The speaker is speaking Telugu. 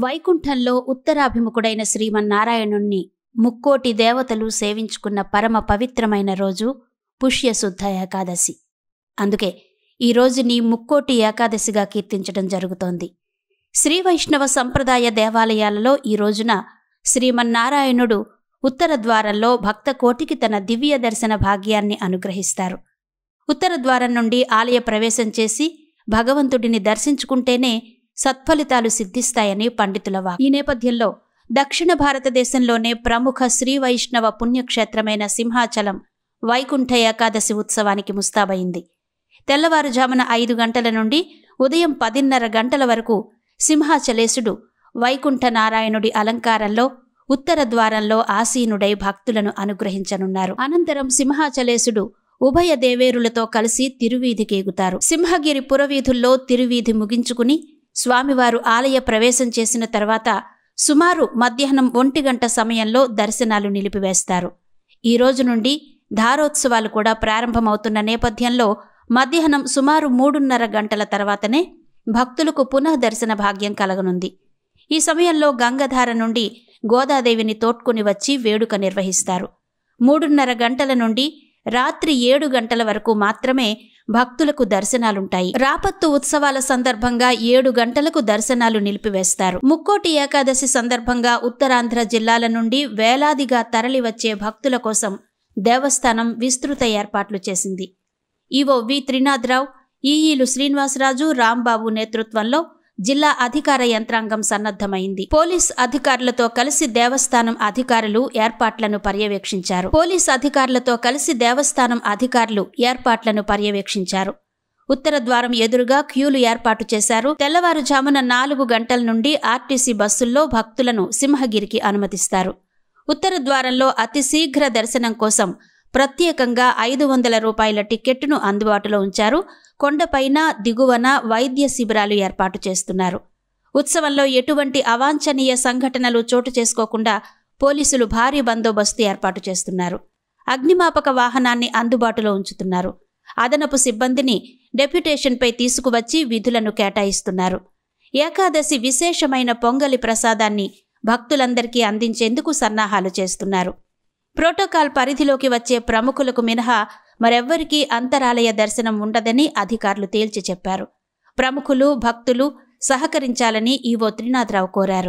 వైకుంఠంలో ఉత్తరాభిముఖుడైన శ్రీమన్నారాయణుణ్ణి ముక్కోటి దేవతలు సేవించుకున్న పరమ పవిత్రమైన రోజు పుష్యశుద్ధ ఏకాదశి. అందుకే ఈ రోజుని ముక్కోటి ఏకాదశిగా కీర్తించడం జరుగుతోంది. శ్రీవైష్ణవ సంప్రదాయ దేవాలయాలలో ఈ రోజున శ్రీమన్నారాయణుడు ఉత్తర ద్వారంలో భక్త కోటికి తన దివ్య దర్శన భాగ్యాన్ని అనుగ్రహిస్తారు. ఉత్తర ద్వారం నుండి ఆలయ ప్రవేశం చేసి భగవంతుడిని దర్శించుకుంటేనే సత్ఫలితాలు సిద్ధిస్తాయని పండితుల వాక్కు. ఈ నేపథ్యంలో దక్షిణ భారతదేశంలోనే ప్రముఖ శ్రీవైష్ణవ పుణ్యక్షేత్రమైన సింహాచలం వైకుంఠ ఏకాదశి ఉత్సవానికి ముస్తాబైంది. తెల్లవారుజామున 5 గంటల నుండి ఉదయం 10:30 గంటల వరకు సింహాచలేశుడు వైకుంఠ నారాయణుడి అలంకారంలో ఉత్తర ద్వారంలో ఆసీనుడై భక్తులను అనుగ్రహించనున్నారు. అనంతరం సింహాచలేశుడు ఉభయ దేవేరులతో కలిసి తిరువీధికేగుతారు. సింహగిరి పురవీధుల్లో తిరువీధి ముగించుకుని స్వామివారు ఆలయ ప్రవేశం చేసిన తర్వాత సుమారు మధ్యాహ్నం 1 గంట సమయంలో దర్శనాలు నిలిపివేస్తారు. ఈ రోజు నుండి ధారోత్సవాలు కూడా ప్రారంభమవుతున్న నేపథ్యంలో మధ్యాహ్నం సుమారు 3:30 గంటల తర్వాతనే భక్తులకు పునః దర్శన భాగ్యం కలగనుంది. ఈ సమయంలో గంగధార నుండి గోదాదేవిని తోడ్కొని వచ్చి వేడుక నిర్వహిస్తారు. 3:30 గంటల నుండి రాత్రి 7 గంటల వరకు మాత్రమే భక్తులకు దర్శనాలుంటాయి. రాపత్తు ఉత్సవాల సందర్భంగా 7 గంటలకు దర్శనాలు నిలిపివేస్తారు. ముక్కోటి ఏకాదశి సందర్భంగా ఉత్తరాంధ్ర జిల్లాల నుండి వేలాదిగా తరలివచ్చే భక్తుల కోసం దేవస్థానం విస్తృత ఏర్పాట్లు చేసింది. ఈవో వి త్రినాథరావు, ఈఈలు శ్రీనివాసరాజు, రాంబాబు నేతృత్వంలో జిల్లా అధికార యంత్రాంగం సన్నద్ధమైంది. పోలీస్ అధికారులతో కలిసి దేవస్థానం అధికారులు ఏర్పాట్లను పర్యవేక్షించారు. ఉత్తర ద్వారం ఎదురుగా క్యూలు ఏర్పాటు చేశారు. తెల్లవారుజామున 4 గంటల నుండి ఆర్టీసీ బస్సుల్లో భక్తులను సింహగిరికి అనుమతిస్తారు. ఉత్తర ద్వారంలో అతి శీఘ్ర దర్శనం కోసం ప్రత్యేకంగా 500 రూపాయల టిక్కెట్టును అందుబాటులో ఉంచారు. కొండపైన దిగువన వైద్య శిబిరాలు ఏర్పాటు చేస్తున్నారు. ఉత్సవంలో ఎటువంటి అవాంఛనీయ సంఘటనలు చోటు చేసుకోకుండా పోలీసులు భారీ బందోబస్తు ఏర్పాటు చేస్తున్నారు. అగ్నిమాపక వాహనాన్ని అందుబాటులో ఉంచుతున్నారు. అదనపు సిబ్బందిని డెప్యుటేషన్పై తీసుకువచ్చి విధులను కేటాయిస్తున్నారు. ఏకాదశి విశేషమైన పొంగలి ప్రసాదాన్ని భక్తులందరికీ అందించేందుకు సన్నాహాలు చేస్తున్నారు. ప్రోటోకాల్ పరిధిలోకి వచ్చే ప్రముఖులకు మినహా మరెవ్వరికీ అంతరాలయ దర్శనం ఉండదని అధికారులు తేల్చి చెప్పారు. ప్రముఖులు, భక్తులు సహకరించాలని ఈవో త్రినాథరావు కోరారు.